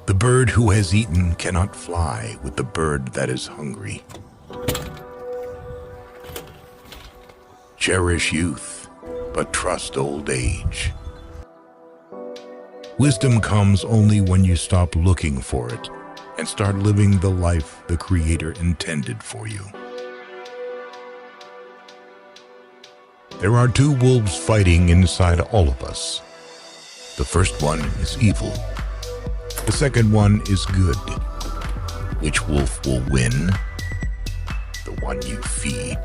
The bird who has eaten cannot fly with the bird that is hungry. Cherish youth, but trust old age. Wisdom comes only when you stop looking for it and start living the life the Creator intended for you. There are two wolves fighting inside all of us. The first one is evil. The second one is good. Which wolf will win? The one you feed.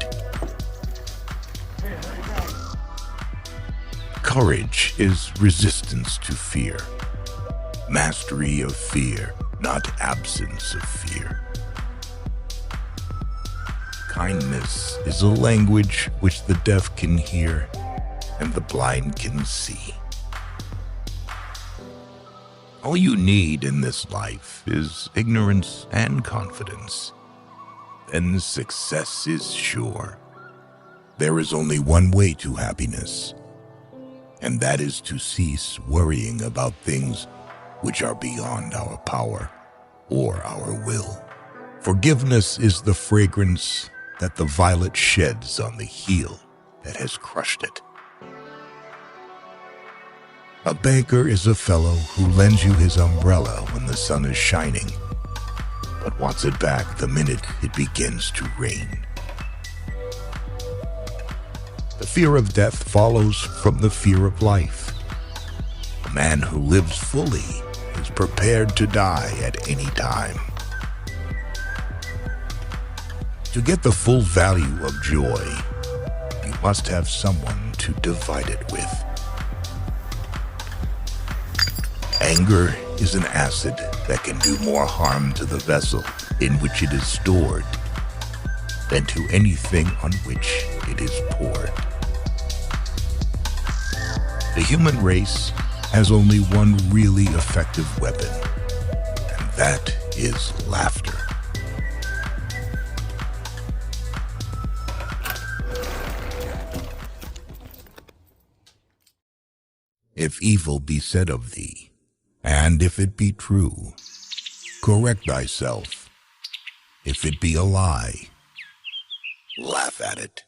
Courage is resistance to fear. Mastery of fear, not absence of fear. Kindness is a language which the deaf can hear and the blind can see. All you need in this life is ignorance and confidence. Then success is sure. There is only one way to happiness, and that is to cease worrying about things which are beyond our power or our will. Forgiveness is the fragrance that the violet sheds on the heel that has crushed it. A banker is a fellow who lends you his umbrella when the sun is shining, but wants it back the minute it begins to rain. The fear of death follows from the fear of life. A man who lives fully is prepared to die at any time. To get the full value of joy, you must have someone to divide it with. Anger is an acid that can do more harm to the vessel in which it is stored than to anything on which it is poured. The human race has only one really effective weapon, and that is laughter. If evil be said of thee, and if it be true, correct thyself. If it be a lie, laugh at it.